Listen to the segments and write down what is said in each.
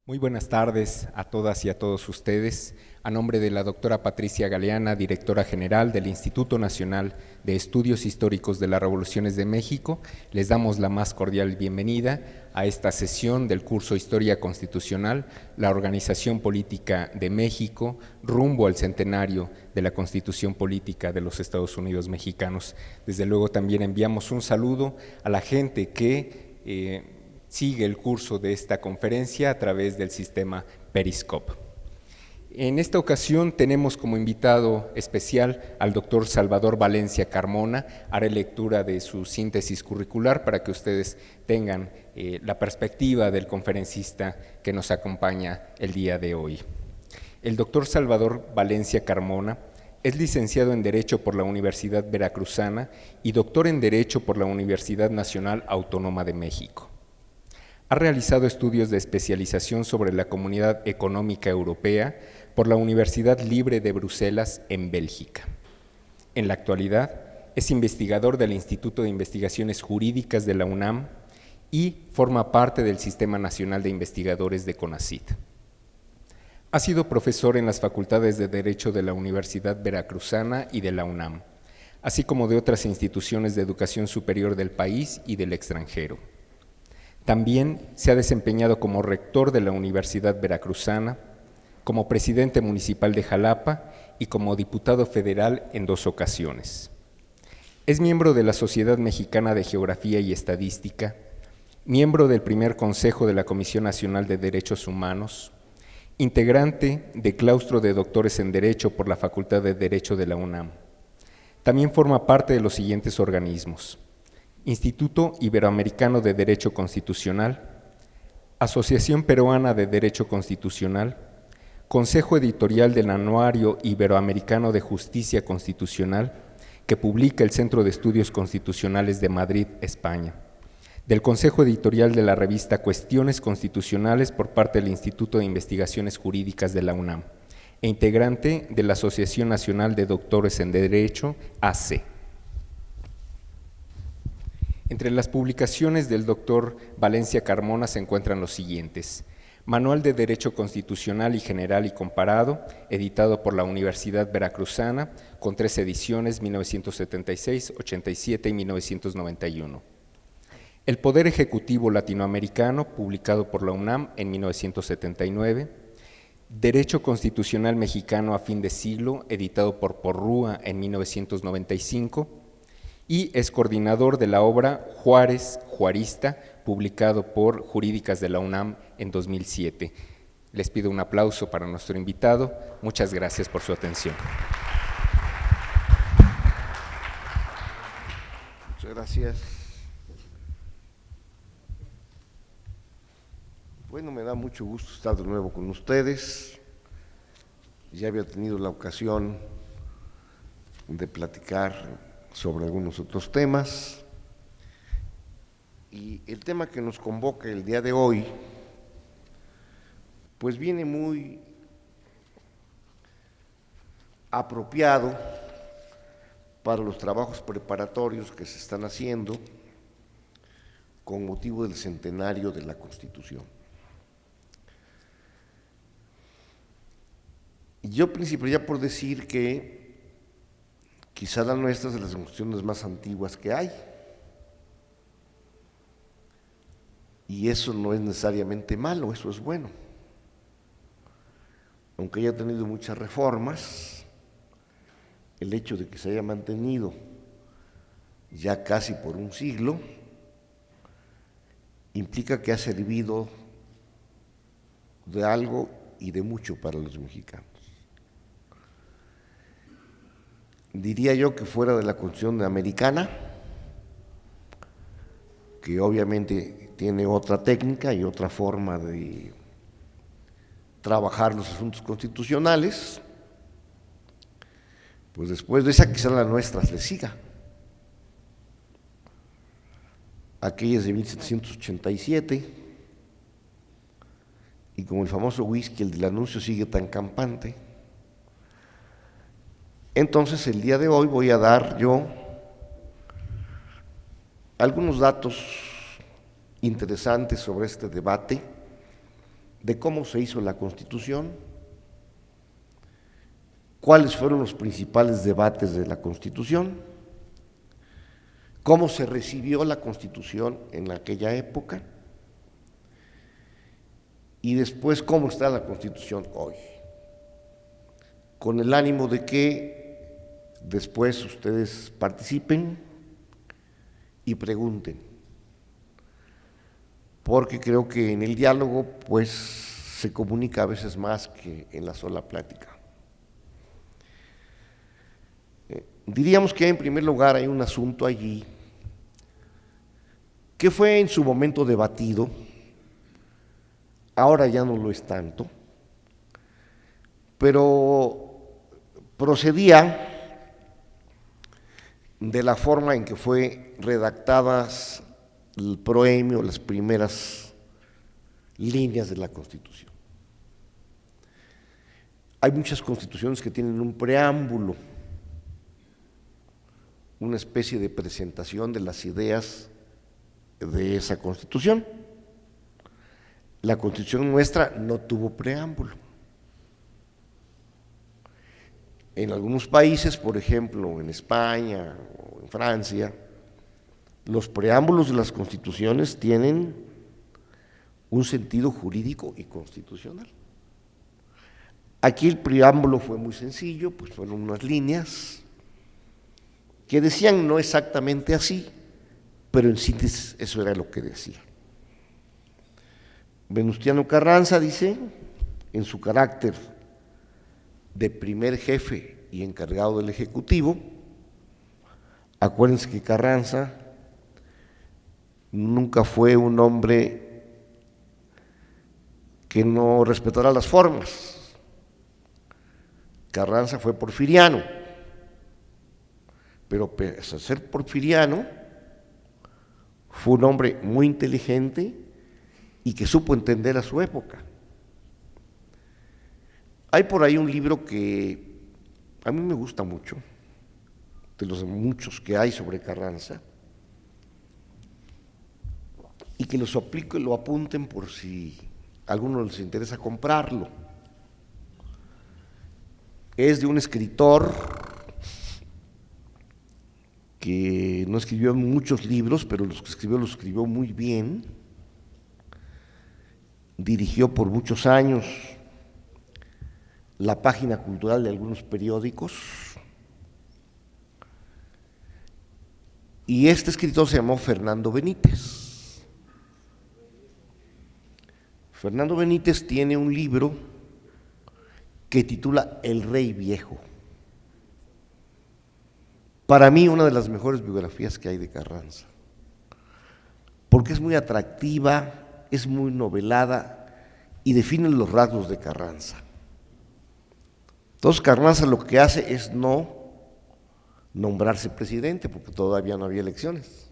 Muy buenas tardes a todas y a todos ustedes. A nombre de la doctora Patricia Galeana, directora general del Instituto Nacional de Estudios Históricos de las Revoluciones de México, les damos la más cordial bienvenida a esta sesión del curso Historia Constitucional, la Organización Política de México, rumbo al centenario de la Constitución Política de los Estados Unidos Mexicanos. Desde luego también enviamos un saludo a la gente que sigue el curso de esta conferencia a través del sistema Periscope. En esta ocasión tenemos como invitado especial al doctor Salvador Valencia Carmona. Haré lectura de su síntesis curricular para que ustedes tengan la perspectiva del conferencista que nos acompaña el día de hoy. El doctor Salvador Valencia Carmona es licenciado en Derecho por la Universidad Veracruzana y doctor en Derecho por la Universidad Nacional Autónoma de México. Ha realizado estudios de especialización sobre la Comunidad Económica Europea por la Universidad Libre de Bruselas en Bélgica. En la actualidad es investigador del Instituto de Investigaciones Jurídicas de la UNAM y forma parte del Sistema Nacional de Investigadores de CONACYT. Ha sido profesor en las facultades de Derecho de la Universidad Veracruzana y de la UNAM, así como de otras instituciones de educación superior del país y del extranjero. También se ha desempeñado como rector de la Universidad Veracruzana, como presidente municipal de Jalapa y como diputado federal en 2 ocasiones. Es miembro de la Sociedad Mexicana de Geografía y Estadística, miembro del primer Consejo de la Comisión Nacional de Derechos Humanos, integrante de claustro de doctores en Derecho por la Facultad de Derecho de la UNAM. También forma parte de los siguientes organismos: Instituto Iberoamericano de Derecho Constitucional, Asociación Peruana de Derecho Constitucional, Consejo Editorial del Anuario Iberoamericano de Justicia Constitucional, que publica el Centro de Estudios Constitucionales de Madrid, España, del Consejo Editorial de la revista Cuestiones Constitucionales por parte del Instituto de Investigaciones Jurídicas de la UNAM, e integrante de la Asociación Nacional de Doctores en Derecho, AC. Entre las publicaciones del doctor Valencia Carmona se encuentran los siguientes: Manual de Derecho Constitucional y General y Comparado, editado por la Universidad Veracruzana, con 3 ediciones, 1976, 87 y 1991. El Poder Ejecutivo Latinoamericano, publicado por la UNAM en 1979. Derecho Constitucional Mexicano a fin de siglo, editado por Porrúa en 1995. Y es coordinador de la obra Juárez, Juarista, publicado por Jurídicas de la UNAM en 2007. Les pido un aplauso para nuestro invitado. Muchas gracias por su atención. Muchas gracias. Bueno, me da mucho gusto estar de nuevo con ustedes. Ya había tenido la ocasión de platicar sobre algunos otros temas, y el tema que nos convoca el día de hoy pues viene muy apropiado para los trabajos preparatorios que se están haciendo con motivo del centenario de la Constitución. Y yo principiaría por decir que quizá la nuestra es de las constituciones más antiguas que hay. Y eso no es necesariamente malo, eso es bueno. Aunque haya tenido muchas reformas, el hecho de que se haya mantenido ya casi por un siglo implica que ha servido de algo y de mucho para los mexicanos. Diría yo que fuera de la Constitución americana, que obviamente tiene otra técnica y otra forma de trabajar los asuntos constitucionales, pues después de esa quizá la nuestra le siga. Aquella es de 1787, y como el famoso whisky, el del anuncio sigue tan campante. Entonces, el día de hoy voy a dar yo algunos datos interesantes sobre este debate de cómo se hizo la Constitución, cuáles fueron los principales debates de la Constitución, cómo se recibió la Constitución en aquella época y después cómo está la Constitución hoy, con el ánimo de que después ustedes participen y pregunten, porque creo que en el diálogo pues se comunica a veces más que en la sola plática. Diríamos que en primer lugar hay un asunto allí que fue en su momento debatido, ahora ya no lo es tanto, pero procedía de la forma en que fue redactadas el proemio, las primeras líneas de la Constitución. Hay muchas constituciones que tienen un preámbulo, una especie de presentación de las ideas de esa Constitución. La Constitución nuestra no tuvo preámbulo. En algunos países, por ejemplo, en España o en Francia, los preámbulos de las constituciones tienen un sentido jurídico y constitucional. Aquí el preámbulo fue muy sencillo, pues fueron unas líneas que decían no exactamente así, pero en síntesis eso era lo que decía. Venustiano Carranza dice, en su carácter de primer jefe y encargado del Ejecutivo, acuérdense que Carranza nunca fue un hombre que no respetara las formas. Carranza fue porfiriano, pero pese a ser porfiriano, fue un hombre muy inteligente y que supo entender a su época. Hay por ahí un libro que a mí me gusta mucho, de los muchos que hay sobre Carranza, y que los aplico y lo apunten por si a alguno les interesa comprarlo. Es de un escritor que no escribió muchos libros, pero los que escribió los escribió muy bien. Dirigió por muchos años la página cultural de algunos periódicos. Y este escritor se llamó Fernando Benítez. Fernando Benítez tiene un libro que titula El Rey Viejo. Para mí, una de las mejores biografías que hay de Carranza, porque es muy atractiva, es muy novelada y define los rasgos de Carranza. Entonces, Carranza lo que hace es no nombrarse presidente, porque todavía no había elecciones,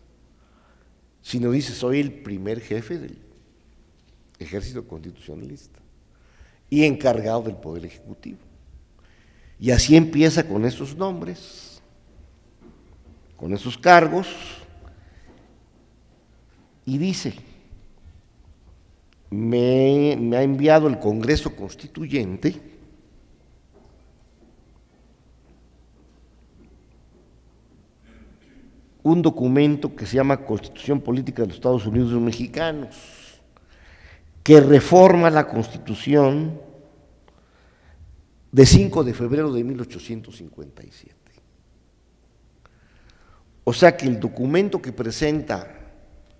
sino dice, soy el primer jefe del ejército constitucionalista y encargado del Poder Ejecutivo. Y así empieza con esos nombres, con esos cargos, y dice, me ha enviado el Congreso Constituyente un documento que se llama Constitución Política de los Estados Unidos Mexicanos, que reforma la Constitución de 5 de febrero de 1857. O sea que el documento que presenta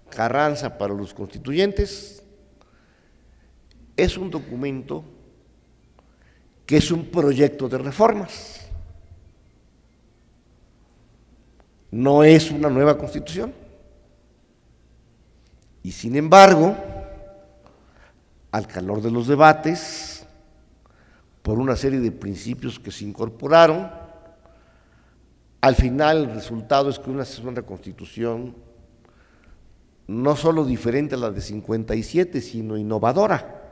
Carranza para los constituyentes es un documento que es un proyecto de reformas, no es una nueva Constitución. Y sin embargo, al calor de los debates, por una serie de principios que se incorporaron, al final el resultado es que es una Constitución no solo diferente a la de 57, sino innovadora.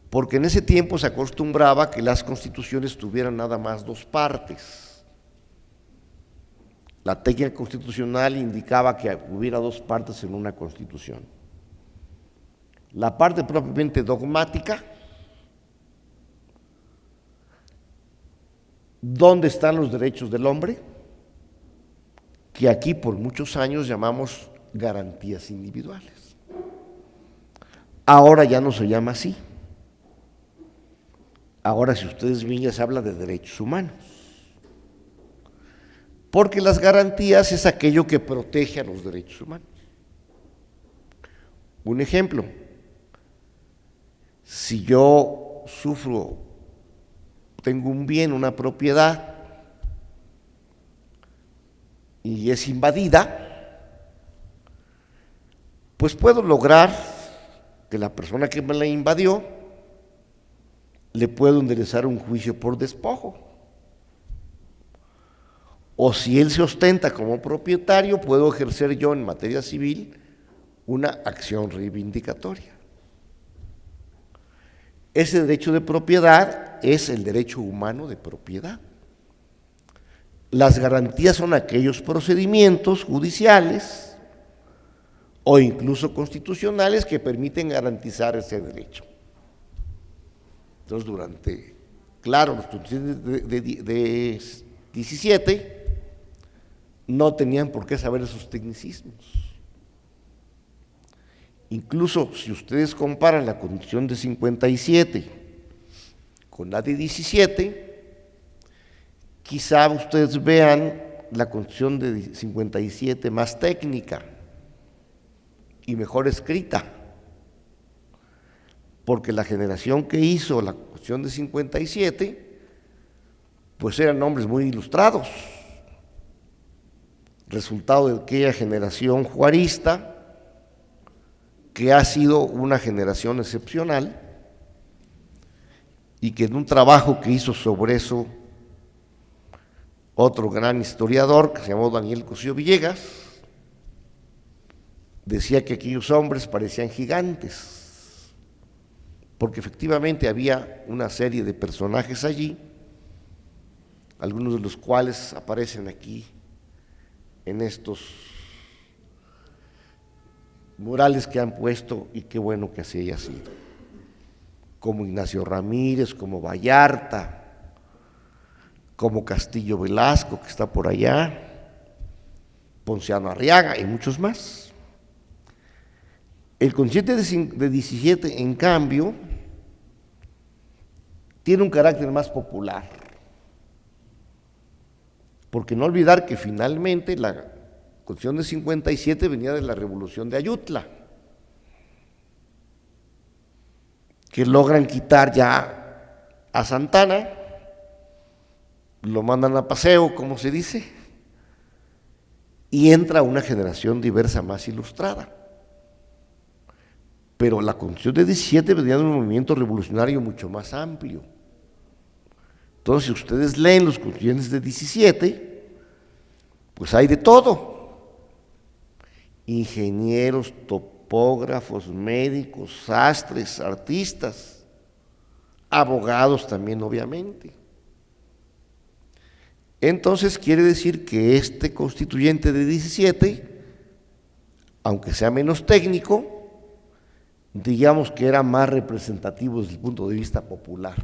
Porque en ese tiempo se acostumbraba que las constituciones tuvieran nada más dos partes. La técnica constitucional indicaba que hubiera dos partes en una constitución. La parte propiamente dogmática, ¿dónde están los derechos del hombre? Que aquí por muchos años llamamos garantías individuales. Ahora ya no se llama así. Ahora, si ustedes ven, ya se habla de derechos humanos. Porque las garantías es aquello que protege a los derechos humanos. Un ejemplo, si yo sufro, tengo un bien, una propiedad, y es invadida, pues puedo lograr que la persona que me la invadió le puedo enderezar un juicio por despojo. O si él se ostenta como propietario, puedo ejercer yo en materia civil una acción reivindicatoria. Ese derecho de propiedad es el derecho humano de propiedad. Las garantías son aquellos procedimientos judiciales o incluso constitucionales que permiten garantizar ese derecho. Entonces, los constituyentes de 17 no tenían por qué saber esos tecnicismos. Incluso si ustedes comparan la Constitución de 57 con la de 17, quizá ustedes vean la Constitución de 57 más técnica y mejor escrita, porque la generación que hizo la Constitución de 57, pues eran hombres muy ilustrados, resultado de aquella generación juarista, que ha sido una generación excepcional y que en un trabajo que hizo sobre eso otro gran historiador que se llamó Daniel Cosío Villegas, decía que aquellos hombres parecían gigantes, porque efectivamente había una serie de personajes allí, algunos de los cuales aparecen aquí en estos murales que han puesto, y qué bueno que así haya sido, como Ignacio Ramírez, como Vallarta, como Castillo Velasco, que está por allá, Ponciano Arriaga y muchos más. El Constituyente de 17, en cambio, tiene un carácter más popular, porque no olvidar que finalmente la Constitución de 57 venía de la Revolución de Ayutla, que logran quitar ya a Santana, lo mandan a paseo, como se dice, y entra una generación diversa más ilustrada. Pero la Constitución de 17 venía de un movimiento revolucionario mucho más amplio. Entonces, si ustedes leen los constituyentes de 17, pues hay de todo. Ingenieros, topógrafos, médicos, sastres, artistas, abogados también, obviamente. Entonces quiere decir que este constituyente de 17, aunque sea menos técnico, digamos que era más representativo desde el punto de vista popular.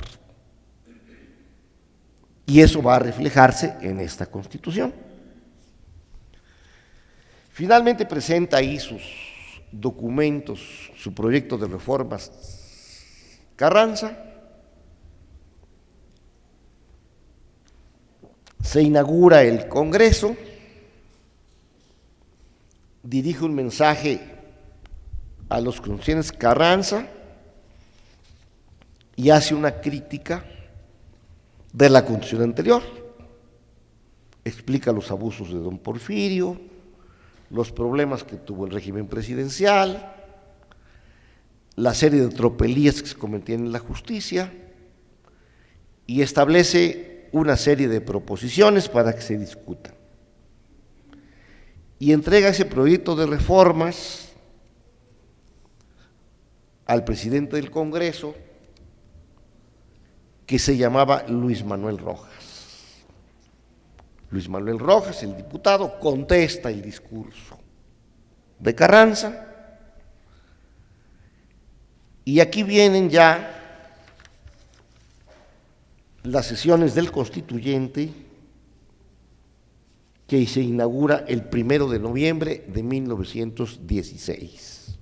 Y eso va a reflejarse en esta Constitución. Finalmente presenta ahí sus documentos, su proyecto de reformas Carranza. Se inaugura el Congreso, dirige un mensaje a los constituyentes Carranza y hace una crítica de la Constitución anterior. Explica los abusos de don Porfirio, los problemas que tuvo el régimen presidencial, la serie de tropelías que se cometían en la justicia, y establece una serie de proposiciones para que se discutan. Y entrega ese proyecto de reformas al presidente del Congreso, que se llamaba Luis Manuel Rojas. Luis Manuel Rojas, el diputado, contesta el discurso de Carranza Y aquí vienen ya las sesiones del Constituyente, que se inaugura el 1 de noviembre de 1916.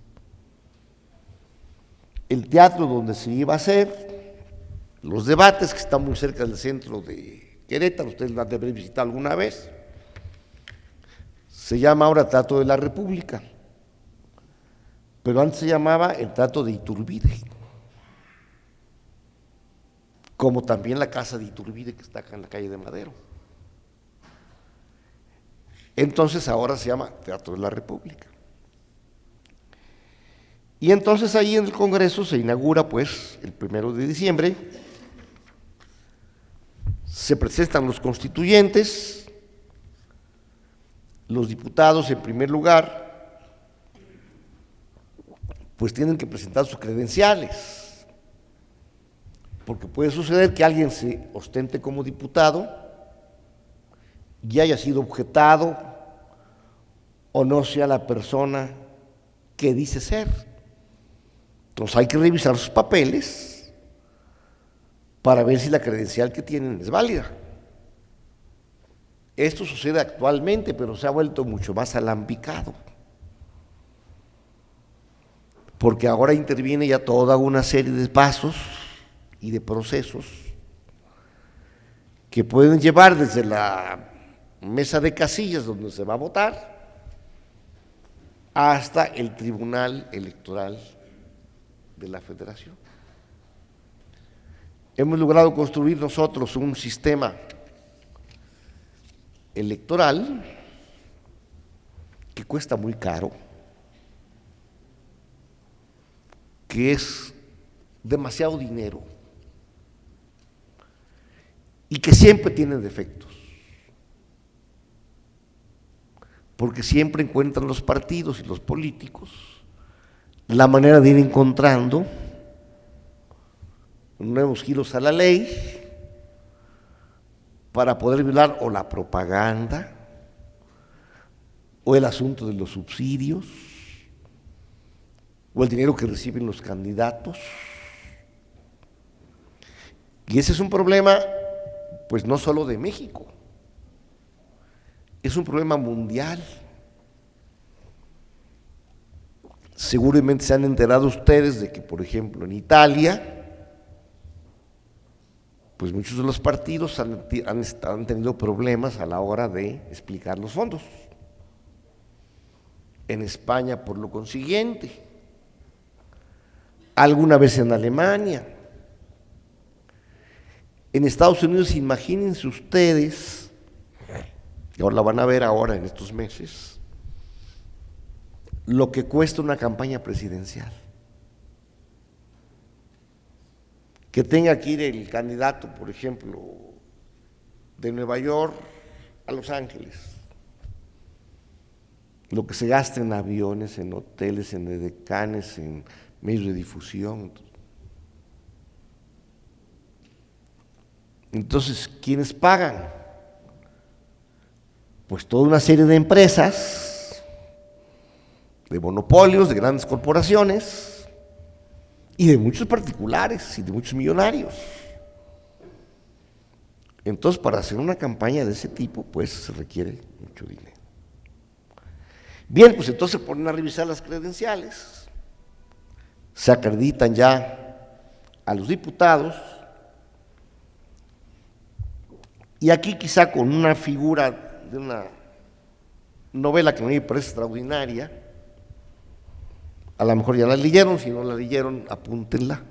El teatro donde se iba a hacer los debates, que está muy cerca del centro de Querétaro, ustedes lo han de haber visitado alguna vez, se llama ahora Teatro de la República, pero antes se llamaba el Teatro de Iturbide, como también la casa de Iturbide que está acá en la calle de Madero. Entonces ahora se llama Teatro de la República. Y entonces ahí en el Congreso se inaugura pues el 1 de diciembre, se presentan los constituyentes, los diputados en primer lugar, pues tienen que presentar sus credenciales, porque puede suceder que alguien se ostente como diputado y haya sido objetado o no sea la persona que dice ser. Entonces hay que revisar sus papeles para ver si la credencial que tienen es válida. Esto sucede actualmente, pero se ha vuelto mucho más alambicado, porque ahora interviene ya toda una serie de pasos y de procesos que pueden llevar desde la mesa de casillas donde se va a votar hasta el Tribunal Electoral de la Federación. Hemos logrado construir nosotros un sistema electoral que cuesta muy caro, que es demasiado dinero y que siempre tiene defectos, porque siempre encuentran los partidos y los políticos la manera de ir encontrando nuevos giros a la ley para poder violar o la propaganda o el asunto de los subsidios o el dinero que reciben los candidatos. Y ese es un problema, pues no solo de México, es un problema mundial. Seguramente se han enterado ustedes de que, por ejemplo, en Italia, pues muchos de los partidos han tenido problemas a la hora de explicar los fondos. En España, por lo consiguiente, alguna vez en Alemania. En Estados Unidos, imagínense ustedes, y ahora la van a ver ahora en estos meses, lo que cuesta una campaña presidencial. Que tenga que ir el candidato, por ejemplo, de Nueva York a Los Ángeles, lo que se gasta en aviones, en hoteles, en edecanes, en medios de difusión. Entonces, ¿quiénes pagan? Pues toda una serie de empresas, de monopolios, de grandes corporaciones y de muchos particulares y de muchos millonarios. Entonces, para hacer una campaña de ese tipo, pues se requiere mucho dinero. Bien, pues entonces se ponen a revisar las credenciales, se acreditan ya a los diputados, y aquí quizá con una figura de una novela que a mí me parece extraordinaria, a lo mejor ya la leyeron, si no la leyeron, apúntenla.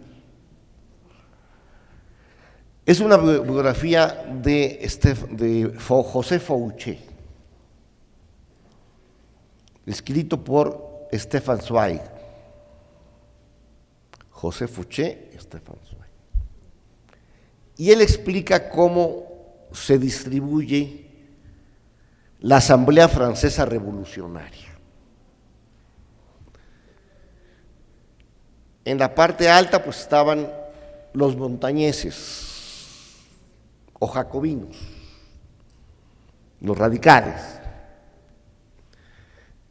Es una biografía de José Fouché, escrito por Stefan Zweig. José Fouché, Stefan Zweig. Y él explica cómo se distribuye la Asamblea Francesa Revolucionaria. En la parte alta pues estaban los montañeses o jacobinos, los radicales.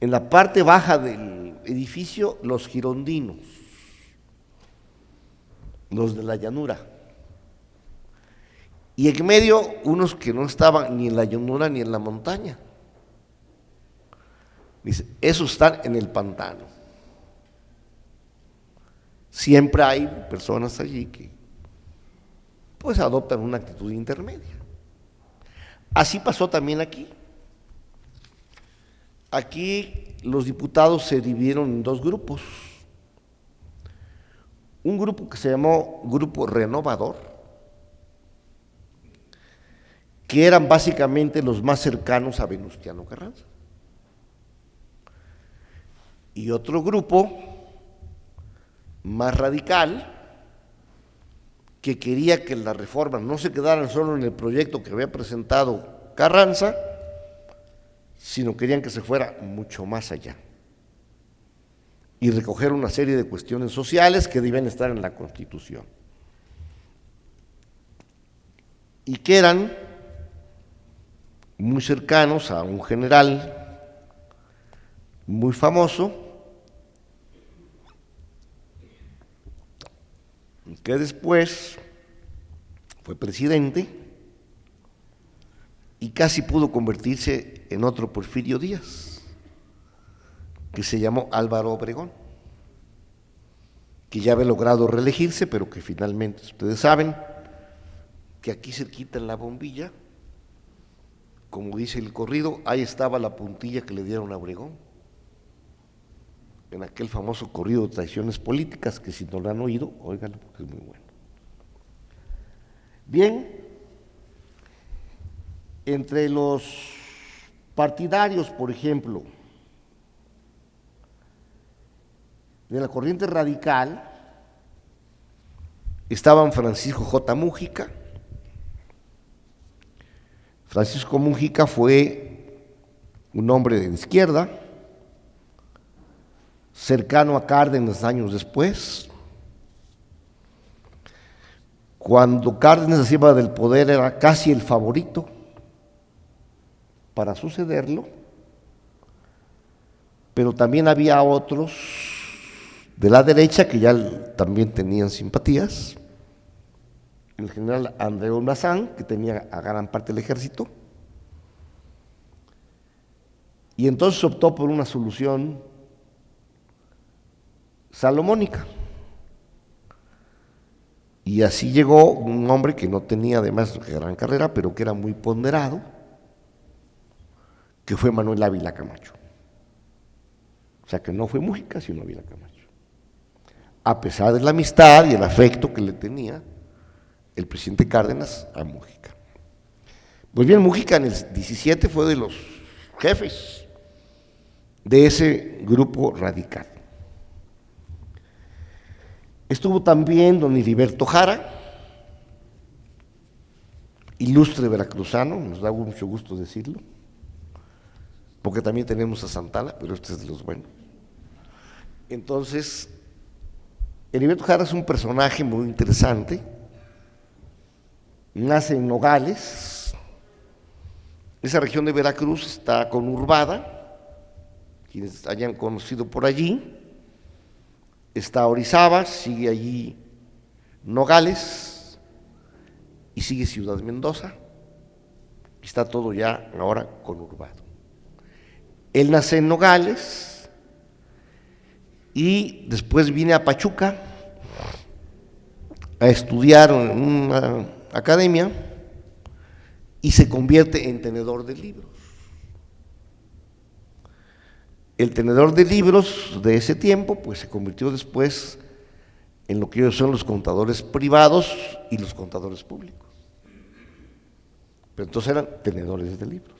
En la parte baja del edificio los girondinos, los de la llanura. Y en medio, unos que no estaban ni en la llanura ni en la montaña. Dice, esos están en el pantano. Siempre hay personas allí que pues adoptan una actitud intermedia. Así pasó también aquí. Aquí los diputados se dividieron en dos grupos. Un grupo que se llamó Grupo Renovador, que eran básicamente los más cercanos a Venustiano Carranza. Y otro grupo más radical, que quería que las reformas no se quedaran solo en el proyecto que había presentado Carranza, sino querían que se fuera mucho más allá y recoger una serie de cuestiones sociales que debían estar en la Constitución y que eran muy cercanos a un general muy famoso que después fue presidente y casi pudo convertirse en otro Porfirio Díaz, que se llamó Álvaro Obregón, que ya había logrado reelegirse, pero que finalmente, ustedes saben, que aquí cerquita en la Bombilla, como dice el corrido, ahí estaba la puntilla que le dieron a Obregón, en aquel famoso corrido de traiciones políticas, que si no lo han oído, óiganlo porque es muy bueno. Bien, entre los partidarios, por ejemplo, de la corriente radical, estaban Francisco J. Múgica. Francisco Múgica fue un hombre de izquierda, cercano a Cárdenas años después. Cuando Cárdenas se iba del poder era casi el favorito para sucederlo, pero también había otros de la derecha que ya también tenían simpatías. El general Andreu Bazán, que tenía a gran parte del ejército, y entonces optó por una solución salomónica. Y así llegó un hombre que no tenía además gran carrera, pero que era muy ponderado, que fue Manuel Ávila Camacho. O sea que no fue Múgica, sino Ávila Camacho. A pesar de la amistad y el afecto que le tenía el presidente Cárdenas a Múgica. Pues bien, Múgica en el 17 fue de los jefes de ese grupo radical. Estuvo también don Heriberto Jara, ilustre veracruzano, nos da mucho gusto decirlo, porque también tenemos a Santana, pero este es de los buenos. Entonces, Heriberto Jara es un personaje muy interesante, nace en Nogales, esa región de Veracruz está conurbada, quienes hayan conocido por allí. Está Orizaba, sigue allí Nogales y sigue Ciudad Mendoza. Está todo ya ahora conurbado. Él nace en Nogales y después viene a Pachuca a estudiar en una academia y se convierte en tenedor de libros. El tenedor de libros de ese tiempo pues se convirtió después en lo que hoy son los contadores privados y los contadores públicos. Pero entonces eran tenedores de libros.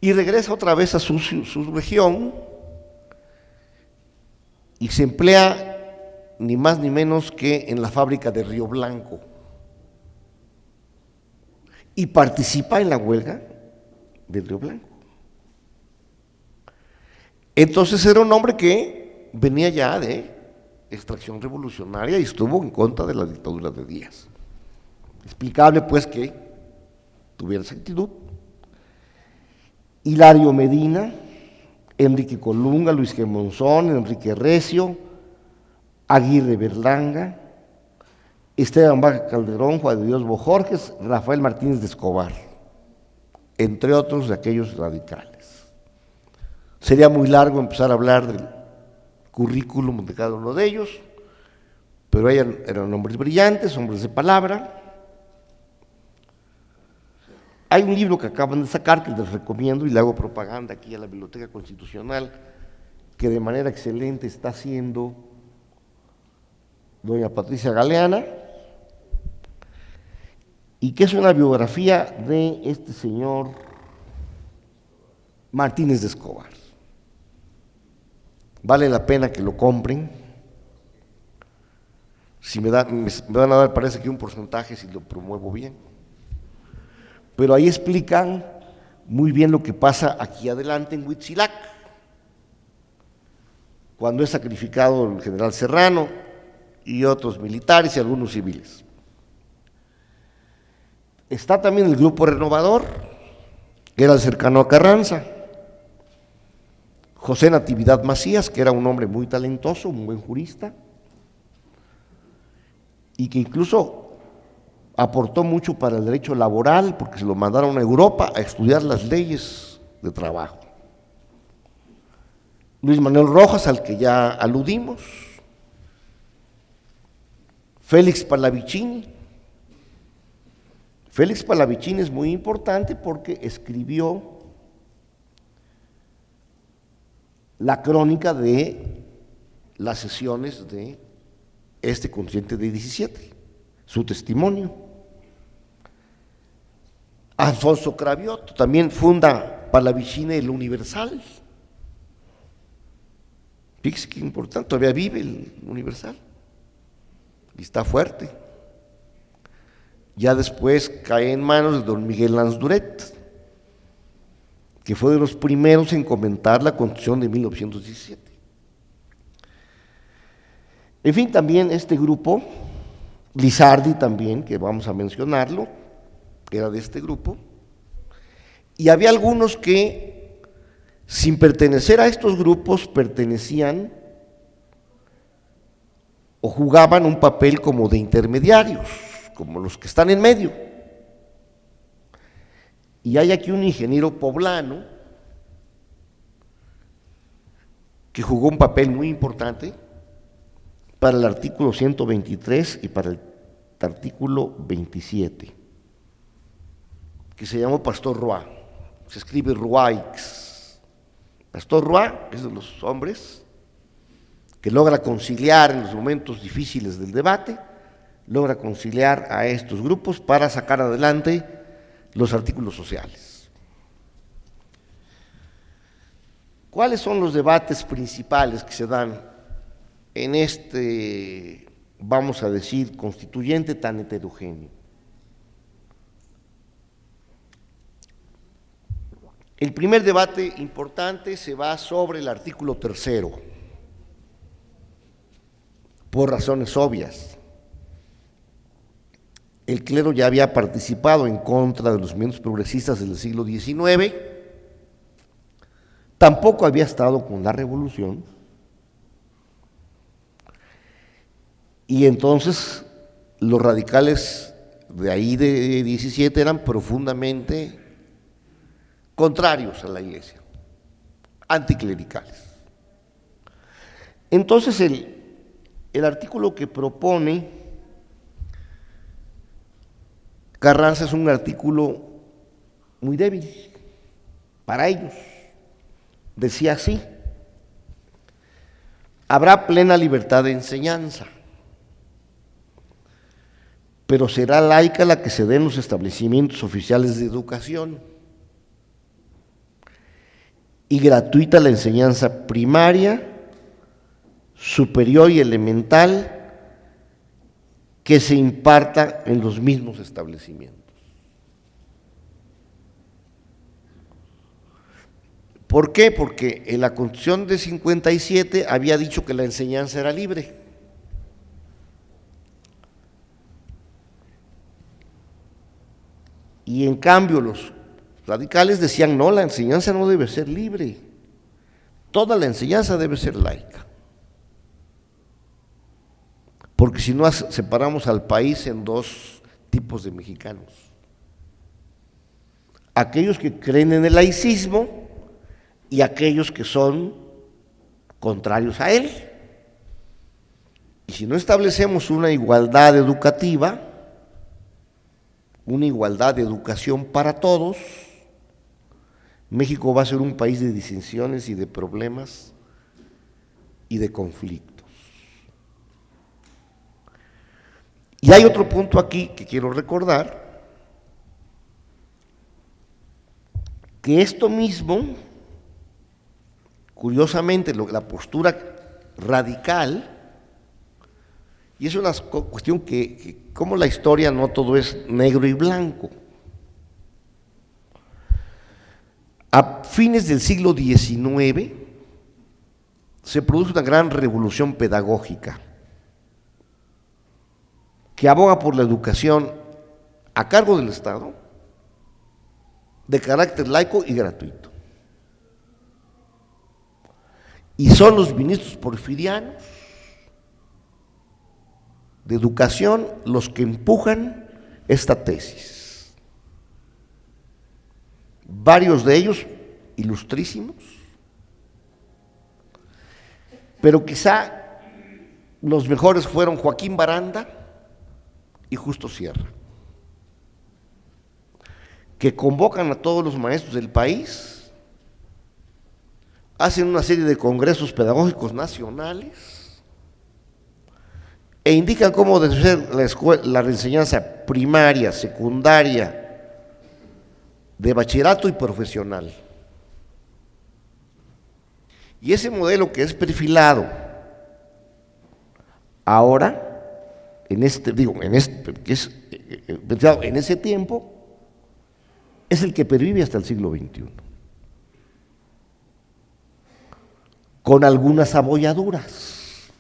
Y regresa otra vez a su región y se emplea ni más ni menos que en la fábrica de Río Blanco. Y participa en la huelga de Río Blanco. Entonces era un hombre que venía ya de extracción revolucionaria y estuvo en contra de la dictadura de Díaz. Explicable pues que tuviera esa actitud. Hilario Medina, Enrique Colunga, Luis G. Monzón, Enrique Recio, Aguirre Berlanga, Esteban Baja Calderón, Juan de Dios Bojorges, Rafael Martínez de Escobar, entre otros de aquellos radicales. Sería muy largo empezar a hablar del currículum de cada uno de ellos, pero eran hombres brillantes, hombres de palabra. Hay un libro que acaban de sacar que les recomiendo y le hago propaganda aquí a la Biblioteca Constitucional, que de manera excelente está haciendo doña Patricia Galeana, y que es una biografía de este señor Martínez de Escobar. Vale la pena que lo compren. Si me van a dar, parece que un porcentaje si lo promuevo bien. Pero ahí explican muy bien lo que pasa aquí adelante en Huitzilac, cuando es sacrificado el general Serrano y otros militares y algunos civiles. Está también el Grupo Renovador, que era el cercano a Carranza, José Natividad Macías, que era un hombre muy talentoso, un buen jurista, y que incluso aportó mucho para el derecho laboral, porque se lo mandaron a Europa a estudiar las leyes de trabajo. Luis Manuel Rojas, al que ya aludimos, Félix Pallavicini. Félix Pallavicini es muy importante porque escribió la crónica de las sesiones de este Constituyente de 17, su testimonio. Alfonso Cravioto también funda Pallavicini el Universal. Fíjese qué importante, todavía vive el Universal y está fuerte. Ya después cae en manos de don Miguel Lansduret, que fue de los primeros en comentar la Constitución de 1917. En fin, también este grupo, Lizardi también, que vamos a mencionarlo, que era de este grupo, y había algunos que, sin pertenecer a estos grupos, pertenecían o jugaban un papel como de intermediarios, como los que están en medio. Y hay aquí un ingeniero poblano que jugó un papel muy importante para el artículo 123 y para el artículo 27, que se llamó Pastor Roa, se escribe Roaix. Pastor Roa es de los hombres que logra conciliar en los momentos difíciles del debate, logra conciliar a estos grupos para sacar adelante los artículos sociales. ¿Cuáles son los debates principales que se dan en este, vamos a decir, constituyente tan heterogéneo? El primer debate importante se va sobre el artículo 3, por razones obvias. El clero ya había participado en contra de los movimientos progresistas del siglo XIX, tampoco había estado con la revolución, y entonces los radicales de ahí de 17 eran profundamente contrarios a la Iglesia, anticlericales. Entonces el artículo que propone Carranza es un artículo muy débil para ellos. Decía así: habrá plena libertad de enseñanza, pero será laica la que se dé en los establecimientos oficiales de educación y gratuita la enseñanza primaria, superior y elemental que se imparta en los mismos establecimientos. ¿Por qué? Porque en la Constitución de 57 había dicho que la enseñanza era libre. Y en cambio los radicales decían, no, la enseñanza no debe ser libre, toda la enseñanza debe ser laica. porque si no separamos al país en dos tipos de mexicanos. Aquellos que creen en el laicismo y aquellos que son contrarios a él. Y si no establecemos una igualdad educativa, una igualdad de educación para todos, México va a ser un país de disensiones y de problemas y de conflictos. Y hay otro punto aquí que quiero recordar, que esto mismo, curiosamente, la postura radical, y es una cuestión que como la historia no todo es negro y blanco. A fines del siglo XIX se produce una gran revolución pedagógica que aboga por la educación a cargo del Estado, de carácter laico y gratuito. Y son los ministros porfirianos de educación los que empujan esta tesis. Varios de ellos ilustrísimos, pero quizá los mejores fueron Joaquín Baranda y Justo Sierra, que convocan a todos los maestros del país, hacen una serie de congresos pedagógicos nacionales e indican cómo debe ser la enseñanza primaria, secundaria, de bachillerato y profesional. Y ese modelo que es perfilado ahora, en ese tiempo, es el que pervive hasta el siglo XXI, con algunas abolladuras,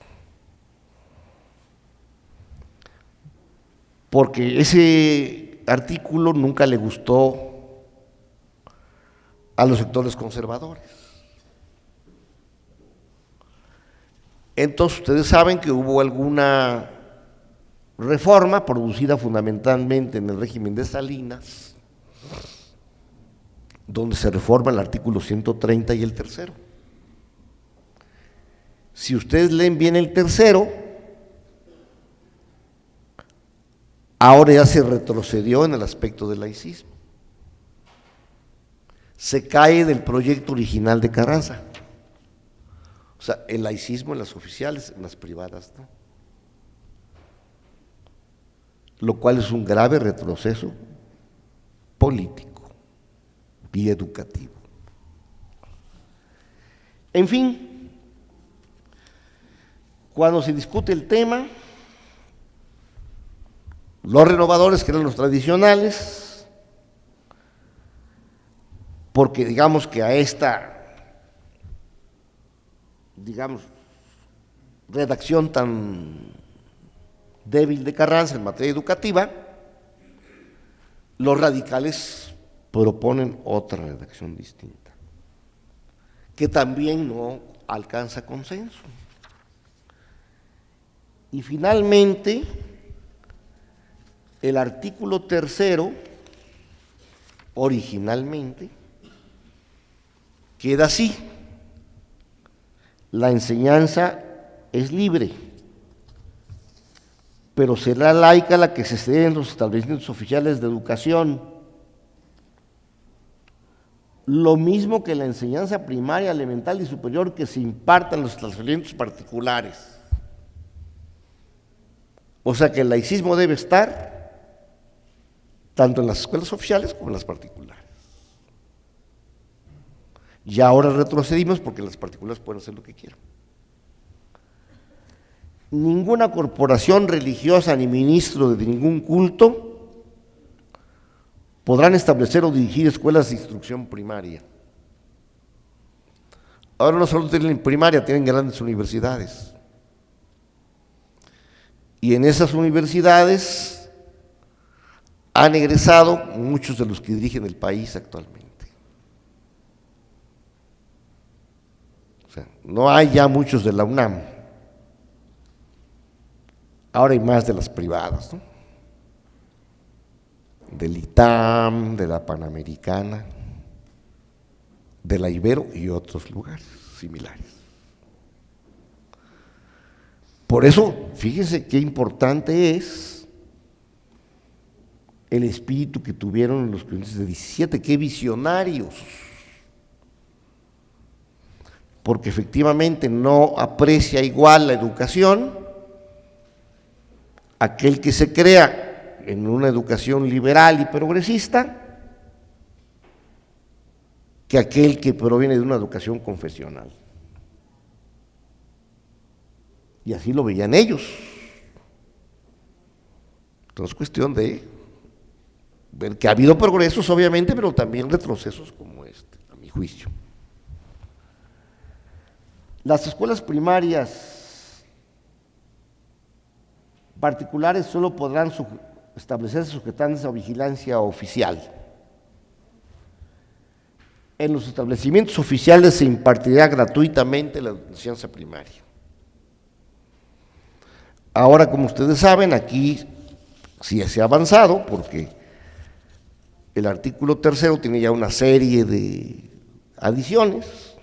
porque ese artículo nunca le gustó a los sectores conservadores. Entonces ustedes saben que hubo alguna reforma producida fundamentalmente en el régimen de Salinas, donde se reforma el artículo 130 y el tercero. Si ustedes leen bien el tercero, ahora ya se retrocedió en el aspecto del laicismo. Se cae del proyecto original de Carranza. O sea, el laicismo en las oficiales, en las privadas, ¿no? Lo cual es un grave retroceso político y educativo. En fin, cuando se discute el tema, los renovadores, que eran los tradicionales, porque digamos que a esta redacción tan débil de Carranza en materia educativa, los radicales proponen otra redacción distinta, que también no alcanza consenso. Y finalmente, el artículo tercero, originalmente, queda así: la enseñanza es libre, pero será laica la que se esté en los establecimientos oficiales de educación. Lo mismo que la enseñanza primaria, elemental y superior que se imparta en los establecimientos particulares. O sea que el laicismo debe estar tanto en las escuelas oficiales como en las particulares. Y ahora retrocedimos porque las particulares pueden hacer lo que quieran. Ninguna corporación religiosa ni ministro de ningún culto podrán establecer o dirigir escuelas de instrucción primaria. Ahora no solo tienen primaria, tienen grandes universidades. Y en esas universidades han egresado muchos de los que dirigen el país actualmente. O sea, no hay ya muchos de la UNAM. Ahora hay más de las privadas, ¿no? Del ITAM, de la Panamericana, de la Ibero y otros lugares similares. Por eso, fíjense qué importante es el espíritu que tuvieron los estudiantes de 17, qué visionarios, porque efectivamente no aprecia igual la educación aquel que se crea en una educación liberal y progresista que aquel que proviene de una educación confesional. Y así lo veían ellos. Entonces es cuestión de ver que ha habido progresos, obviamente, pero también retrocesos como este, a mi juicio. Las escuelas primarias particulares solo podrán establecerse sujetándose a vigilancia oficial. En los establecimientos oficiales se impartirá gratuitamente la enseñanza primaria. Ahora, como ustedes saben, aquí sí se ha avanzado porque el artículo 3 tiene ya una serie de adiciones,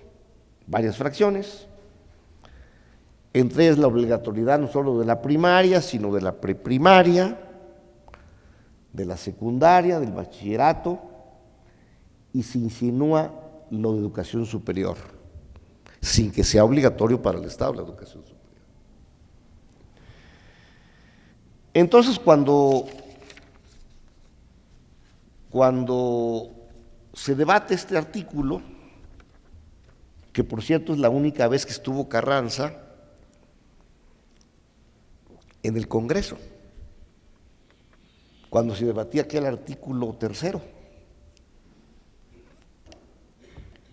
varias fracciones, entre ellas la obligatoriedad no solo de la primaria, sino de la preprimaria, de la secundaria, del bachillerato, y se insinúa lo de educación superior, sin que sea obligatorio para el Estado la educación superior. Entonces, cuando se debate este artículo, que por cierto es la única vez que estuvo Carranza en el Congreso, cuando se debatía aquel artículo 3,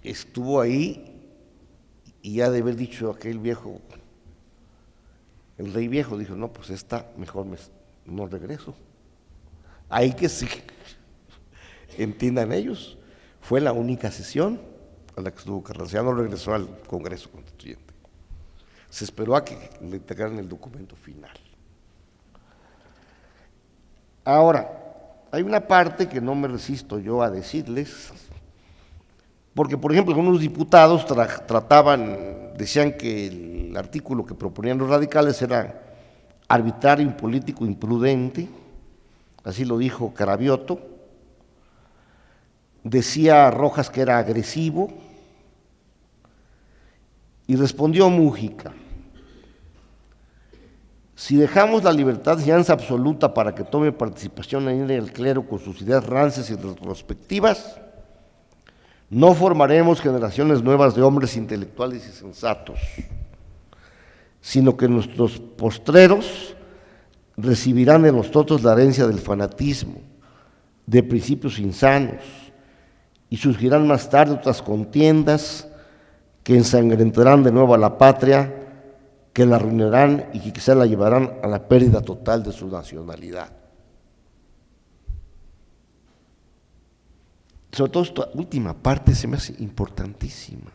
estuvo ahí y ha de haber dicho aquel viejo, el rey viejo, dijo, no, pues mejor no regreso. Ahí que sí, entiendan ellos, fue la única sesión a la que estuvo Carranza, ya no regresó al Congreso Constituyente. Se esperó a que le entregaran el documento final. Ahora, hay una parte que no me resisto yo a decirles, porque por ejemplo algunos diputados decían que el artículo que proponían los radicales era arbitrario, impolítico, imprudente, así lo dijo Carabiotto. Decía Rojas que era agresivo, y respondió Mújica: si dejamos la libertad de enseñanza absoluta para que tome participación en el clero con sus ideas rancias y retrospectivas, no formaremos generaciones nuevas de hombres intelectuales y sensatos, sino que nuestros postreros recibirán de nosotros la herencia del fanatismo, de principios insanos, y surgirán más tarde otras contiendas que ensangrentarán de nuevo a la patria, que la arruinarán y que quizá la llevarán a la pérdida total de su nacionalidad. Sobre todo esta última parte se me hace importantísima,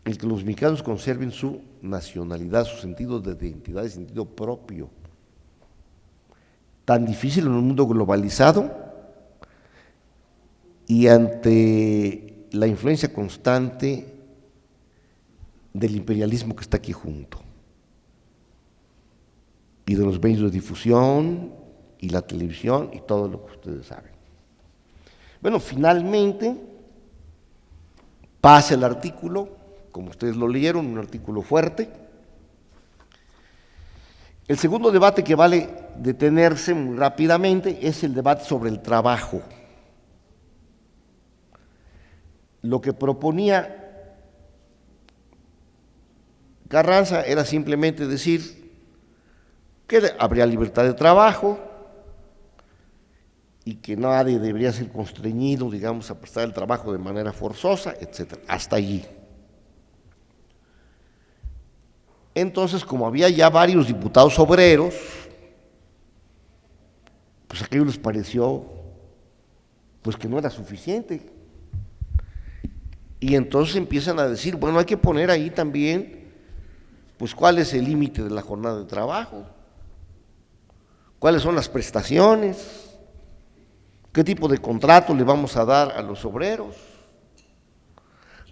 el que los mexicanos conserven su nacionalidad, su sentido de identidad y sentido propio. Tan difícil en un mundo globalizado y ante la influencia constante del imperialismo que está aquí junto, y de los medios de difusión y la televisión y todo lo que ustedes saben. Bueno, finalmente pasa el artículo, como ustedes lo leyeron, un artículo fuerte. El segundo debate que vale detenerse muy rápidamente es el debate sobre el trabajo. Lo que proponía Carranza era simplemente decir que habría libertad de trabajo y que nadie debería ser constreñido, digamos, a prestar el trabajo de manera forzosa, etcétera, hasta allí. Entonces, como había ya varios diputados obreros, pues aquello les pareció pues que no era suficiente. Y entonces empiezan a decir, bueno, hay que poner ahí también pues cuál es el límite de la jornada de trabajo, cuáles son las prestaciones, qué tipo de contrato le vamos a dar a los obreros,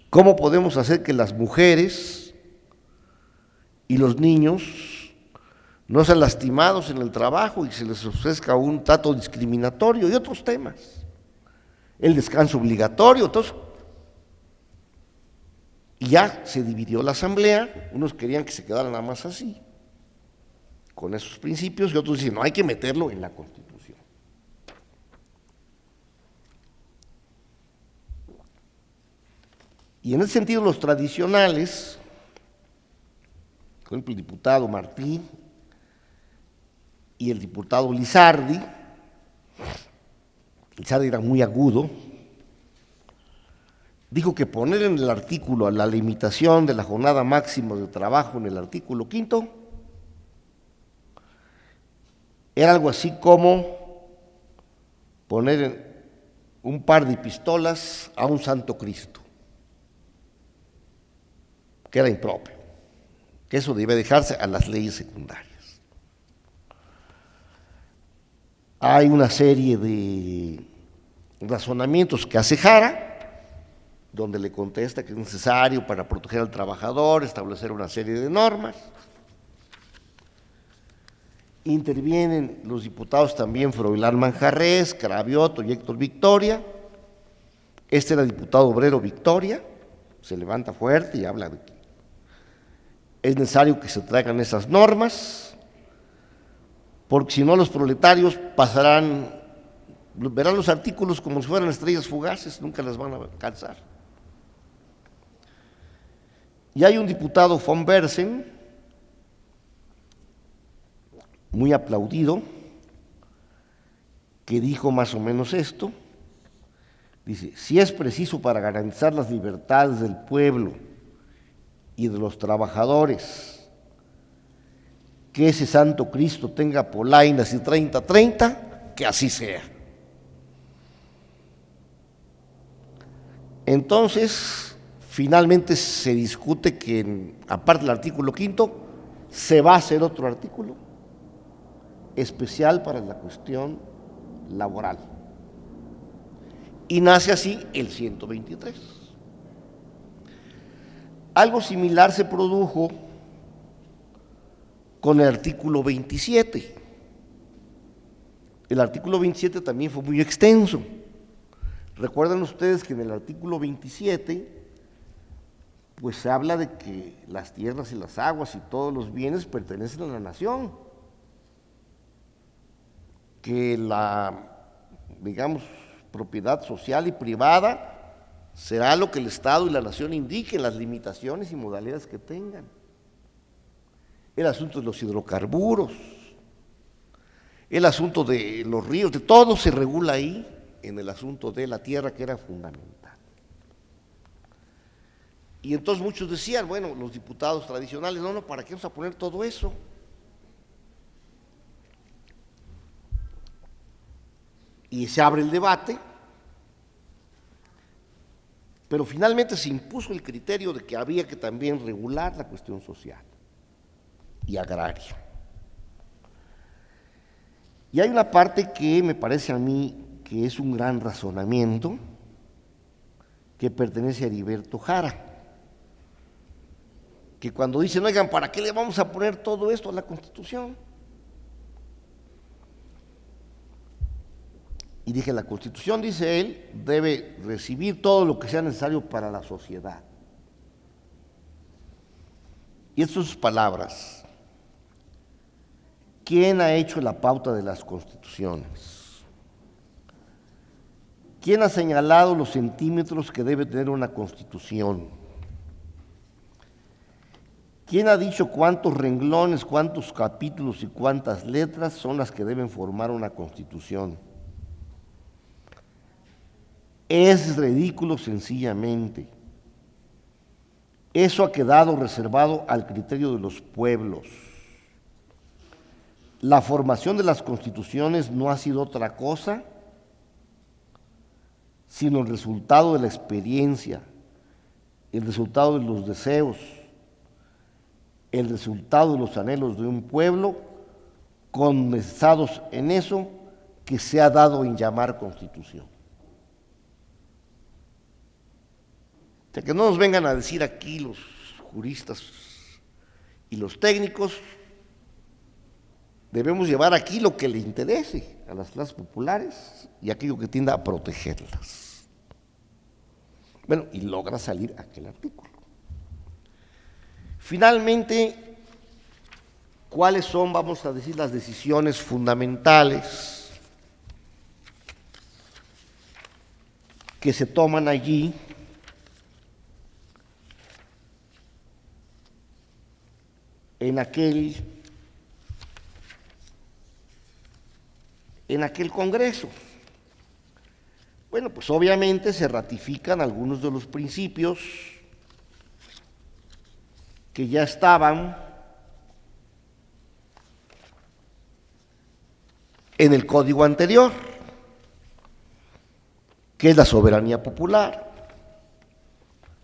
cómo podemos hacer que las mujeres y los niños no sean lastimados en el trabajo y se les ofrezca un trato discriminatorio y otros temas, el descanso obligatorio. Entonces, y ya se dividió la asamblea, unos querían que se quedara nada más así, con esos principios, y otros dicen, no, hay que meterlo en la Constitución. Y en ese sentido los tradicionales, por ejemplo el diputado Martí y el diputado Lizardi era muy agudo, dijo que poner en el artículo a la limitación de la jornada máxima de trabajo en el artículo 5 era algo así como poner un par de pistolas a un santo Cristo, que era impropio, que eso debe dejarse a las leyes secundarias. Hay una serie de razonamientos que hace Jara, donde le contesta que es necesario para proteger al trabajador, establecer una serie de normas. Intervienen los diputados también Froilán Manjarrés, Cravioto y Héctor Victoria. Este era diputado obrero Victoria, se levanta fuerte y habla de que es necesario que se traigan esas normas, porque si no los proletarios verán los artículos como si fueran estrellas fugaces, nunca las van a alcanzar. Y hay un diputado von Bersen, muy aplaudido, que dijo más o menos esto, dice, si es preciso para garantizar las libertades del pueblo y de los trabajadores, que ese santo Cristo tenga polainas y 30-30, que así sea. Entonces, finalmente se discute que, aparte del artículo 5, se va a hacer otro artículo especial para la cuestión laboral. Y nace así el 123. Algo similar se produjo con el artículo 27. El artículo 27 también fue muy extenso. Recuerdan ustedes que en el artículo 27 pues se habla de que las tierras y las aguas y todos los bienes pertenecen a la nación, que la, digamos, propiedad social y privada será lo que el Estado y la nación indiquen, las limitaciones y modalidades que tengan. El asunto de los hidrocarburos, el asunto de los ríos, de todo se regula ahí en el asunto de la tierra, que era fundamental. Y entonces muchos decían, bueno, los diputados tradicionales, no, ¿para qué vamos a poner todo eso? Y se abre el debate, pero finalmente se impuso el criterio de que había que también regular la cuestión social y agraria. Y hay una parte que me parece a mí que es un gran razonamiento, que pertenece a Heriberto Jara, que cuando dicen, oigan, ¿para qué le vamos a poner todo esto a la Constitución? Y dije, la Constitución, dice él, debe recibir todo lo que sea necesario para la sociedad. Y estas son sus palabras. ¿Quién ha hecho la pauta de las constituciones? ¿Quién ha señalado los centímetros que debe tener una constitución? ¿Quién ha dicho cuántos renglones, cuántos capítulos y cuántas letras son las que deben formar una constitución? Es ridículo sencillamente. Eso ha quedado reservado al criterio de los pueblos. La formación de las constituciones no ha sido otra cosa sino el resultado de la experiencia, el resultado de los deseos el resultado de los anhelos de un pueblo, condensados en eso que se ha dado en llamar Constitución. O sea, que no nos vengan a decir aquí los juristas y los técnicos, debemos llevar aquí lo que le interese a las clases populares y aquello que tienda a protegerlas. Bueno, y logra salir aquel artículo. Finalmente, ¿cuáles son, vamos a decir, las decisiones fundamentales que se toman allí? En aquel Congreso. Bueno, pues obviamente se ratifican algunos de los principios que ya estaban en el código anterior, que es la soberanía popular,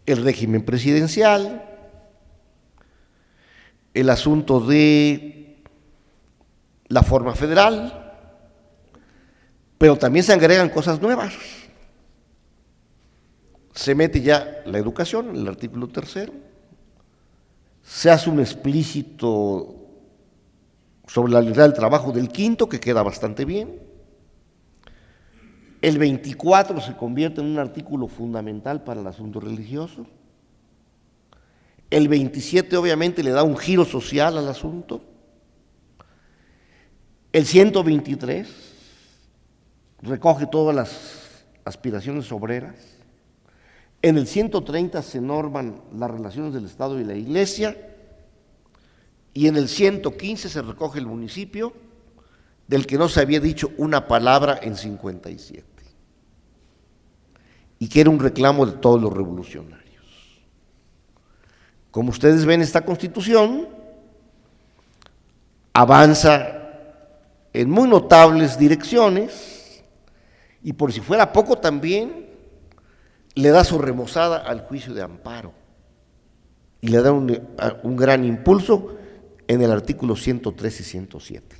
el régimen presidencial, el asunto de la forma federal, pero también se agregan cosas nuevas. Se mete ya la educación en el artículo 3, se hace un explícito sobre la libertad del trabajo del 5º, que queda bastante bien. El 24 se convierte en un artículo fundamental para el asunto religioso. El 27 obviamente le da un giro social al asunto. El 123 recoge todas las aspiraciones obreras. En el 130 se norman las relaciones del Estado y la Iglesia. Y en el 115 se recoge el municipio, del que no se había dicho una palabra en 57. Y que era un reclamo de todos los revolucionarios. Como ustedes ven, esta Constitución avanza en muy notables direcciones y, por si fuera poco, también le da su remozada al juicio de amparo y le da un gran impulso en el artículo 103 y 107.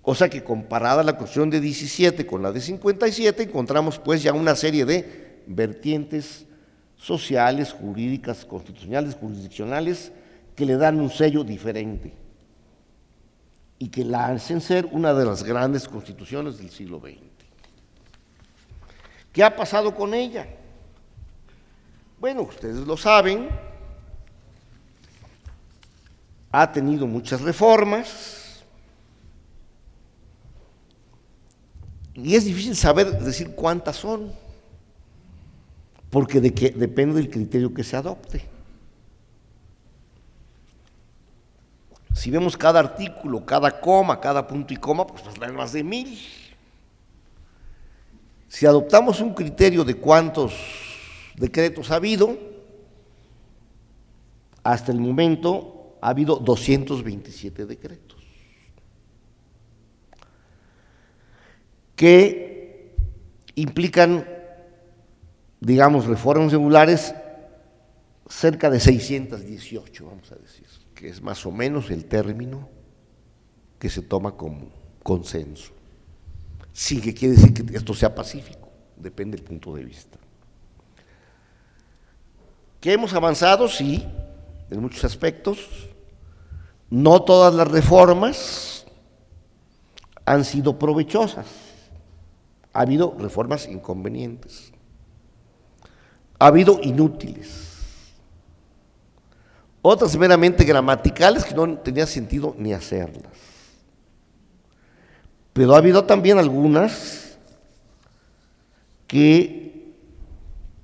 O sea que comparada la Constitución de 17 con la de 57, encontramos pues ya una serie de vertientes sociales, jurídicas, constitucionales, jurisdiccionales, que le dan un sello diferente y que la hacen ser una de las grandes constituciones del siglo XX. ¿Qué ha pasado con ella? Bueno, ustedes lo saben, ha tenido muchas reformas y es difícil saber decir cuántas son, porque depende del criterio que se adopte. Si vemos cada artículo, cada coma, cada punto y coma, pues nos dan más de 1000. Si adoptamos un criterio de cuántos decretos ha habido, hasta el momento ha habido 227 decretos, que implican, digamos, reformas regulares, cerca de 618, vamos a decir, que es más o menos el término que se toma como consenso, sin que quiere decir que esto sea pacífico, depende del punto de vista. ¿Que hemos avanzado? Sí, en muchos aspectos. No todas las reformas han sido provechosas, ha habido reformas inconvenientes, ha habido inútiles, otras meramente gramaticales que no tenía sentido ni hacerlas. Pero ha habido también algunas que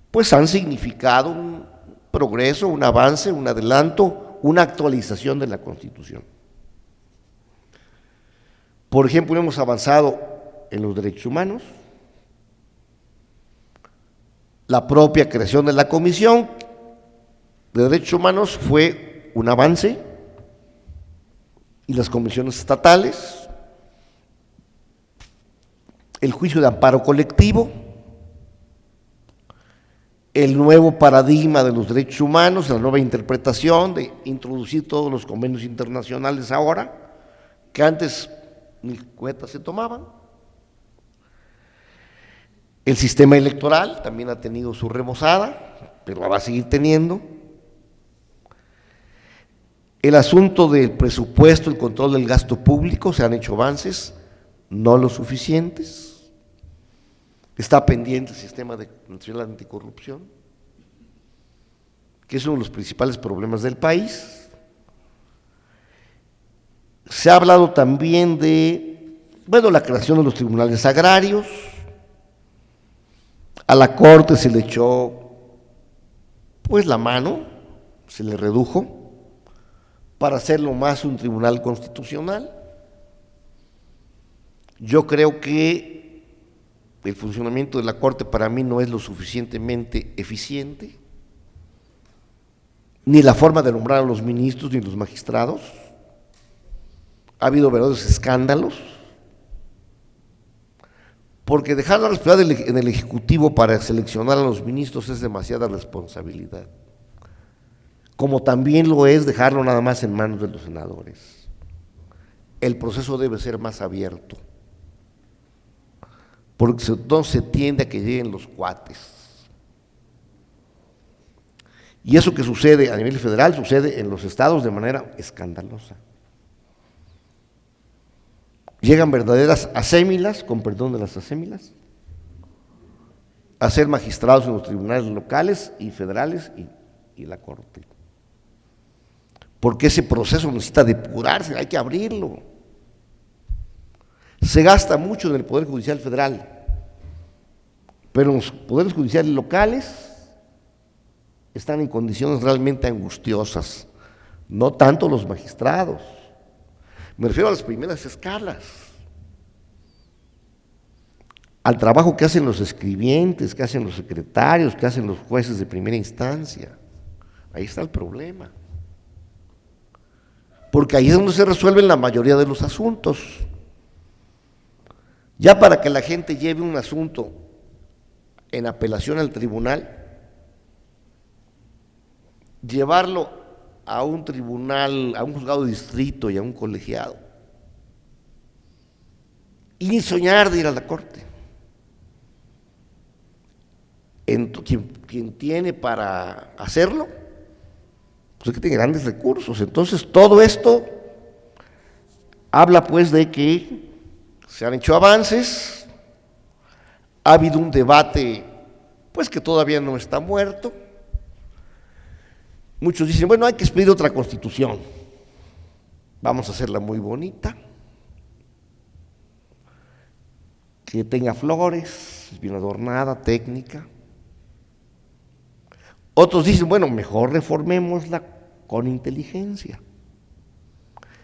pues han significado un progreso, un avance, un adelanto, una actualización de la Constitución. Por ejemplo, hemos avanzado en los derechos humanos, la propia creación de la Comisión de Derechos Humanos fue un avance, y las comisiones estatales, el juicio de amparo colectivo, el nuevo paradigma de los derechos humanos, la nueva interpretación de introducir todos los convenios internacionales ahora, que antes ni cuenta se tomaban. El sistema electoral también ha tenido su remozada, pero la va a seguir teniendo. El asunto del presupuesto, el control del gasto público, se han hecho avances, no los suficientes. Está pendiente el sistema nacional anticorrupción, que es uno de los principales problemas del país. Se ha hablado también de, la creación de los tribunales agrarios. A la Corte se le echó, la mano, se le redujo para hacerlo más un tribunal constitucional. Yo creo que el funcionamiento de la Corte para mí no es lo suficientemente eficiente, ni la forma de nombrar a los ministros ni los magistrados. Ha habido verdaderos escándalos, porque dejar la responsabilidad en el Ejecutivo para seleccionar a los ministros es demasiada responsabilidad, como también lo es dejarlo nada más en manos de los senadores. El proceso debe ser más abierto, porque entonces se tiende a que lleguen los cuates. Y eso que sucede a nivel federal sucede en los estados de manera escandalosa. Llegan verdaderas asémilas, con perdón de las asémilas, a ser magistrados en los tribunales locales y federales y la Corte. Porque ese proceso necesita depurarse, hay que abrirlo. Se gasta mucho en el Poder Judicial Federal, pero en los poderes judiciales locales están en condiciones realmente angustiosas, no tanto los magistrados. Me refiero a las primeras escalas, al trabajo que hacen los escribientes, que hacen los secretarios, que hacen los jueces de primera instancia. Ahí está el problema, porque ahí es donde se resuelven la mayoría de los asuntos. Ya para que la gente lleve un asunto en apelación al tribunal, llevarlo a un tribunal, a un juzgado de distrito y a un colegiado, y ni soñar de ir a la Corte. Quien tiene para hacerlo, pues es que tiene grandes recursos. Entonces todo esto habla pues de que se han hecho avances, ha habido un debate pues que todavía no está muerto. Muchos dicen, hay que expedir otra constitución, vamos a hacerla muy bonita, que tenga flores, bien adornada, técnica. Otros dicen, mejor reformémosla con inteligencia,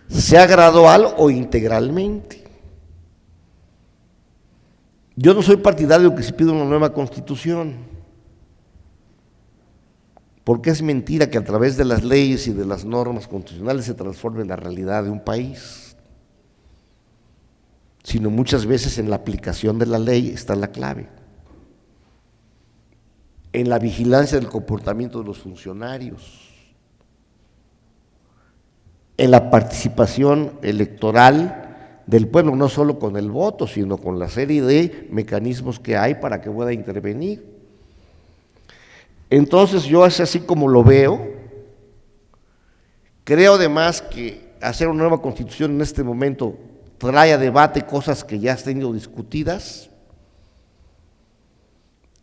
sea gradual o integralmente. Yo no soy partidario de que se pida una nueva constitución, porque es mentira que a través de las leyes y de las normas constitucionales se transforme la realidad de un país, sino muchas veces en la aplicación de la ley está la clave, en la vigilancia del comportamiento de los funcionarios, en la participación electoral del pueblo, no solo con el voto, sino con la serie de mecanismos que hay para que pueda intervenir. Entonces yo es así como lo veo. Creo además que hacer una nueva constitución en este momento trae a debate cosas que ya han sido discutidas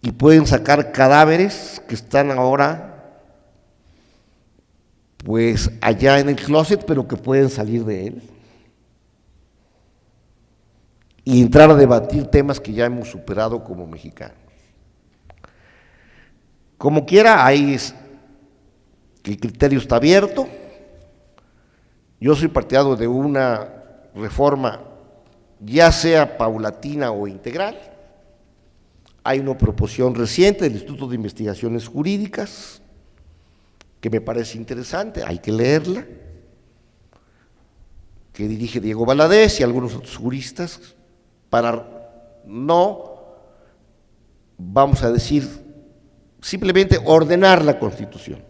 y pueden sacar cadáveres que están ahora pues allá en el closet, pero que pueden salir de él y entrar a debatir temas que ya hemos superado como mexicanos. Como quiera, el criterio está abierto. Yo soy partidario de una reforma, ya sea paulatina o integral. Hay una proposición reciente del Instituto de Investigaciones Jurídicas que me parece interesante, hay que leerla, que dirige Diego Valadez y algunos otros juristas, para no, vamos a decir, simplemente ordenar la Constitución.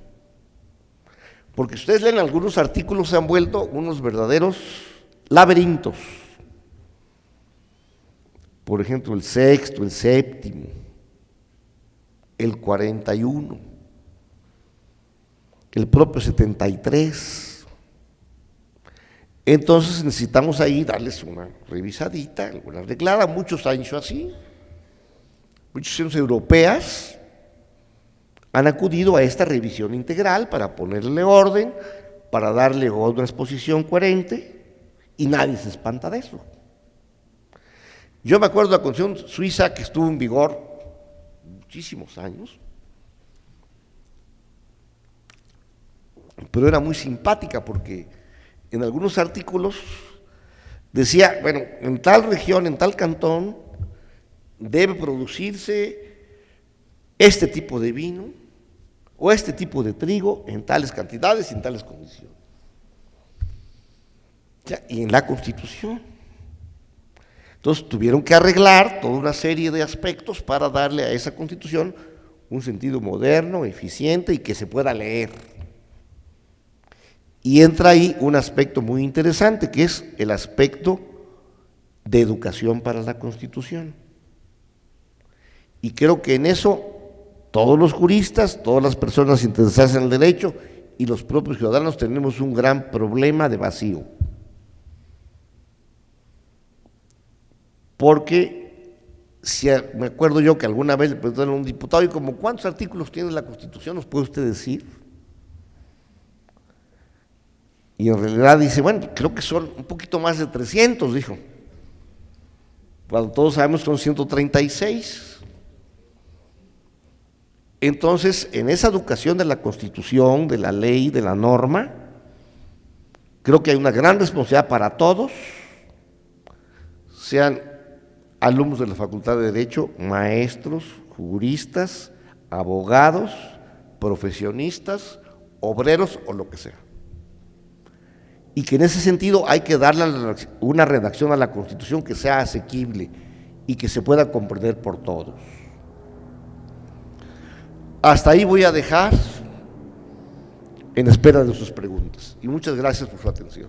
Porque si ustedes leen algunos artículos, se han vuelto unos verdaderos laberintos. Por ejemplo, el sexto, el séptimo, el 41, el propio 73. Entonces necesitamos ahí darles una revisadita, una arreglada. Muchos han hecho así. Muchas instituciones europeas han acudido a esta revisión integral para ponerle orden, para darle una exposición coherente, y nadie se espanta de eso. Yo me acuerdo de la Constitución suiza que estuvo en vigor muchísimos años, pero era muy simpática porque en algunos artículos decía, bueno, en tal región, en tal cantón, debe producirse este tipo de vino o este tipo de trigo en tales cantidades y en tales condiciones. Y en la Constitución. Entonces tuvieron que arreglar toda una serie de aspectos para darle a esa Constitución un sentido moderno, eficiente y que se pueda leer. Y entra ahí un aspecto muy interesante, que es el aspecto de educación para la Constitución. Y creo que en eso todos los juristas, todas las personas interesadas en el derecho y los propios ciudadanos tenemos un gran problema de vacío. Porque me acuerdo yo que alguna vez le preguntaron a un diputado, ¿y como cuántos artículos tiene la Constitución? ¿Nos puede usted decir? Y en realidad dice, bueno, creo que son un poquito más de 300, dijo. Cuando todos sabemos que son 136. Entonces, en esa educación de la Constitución, de la ley, de la norma, creo que hay una gran responsabilidad para todos, sean alumnos de la Facultad de Derecho, maestros, juristas, abogados, profesionistas, obreros o lo que sea. Y que en ese sentido hay que darle una redacción a la Constitución que sea asequible y que se pueda comprender por todos. Hasta ahí voy a dejar en espera de sus preguntas. Y muchas gracias por su atención.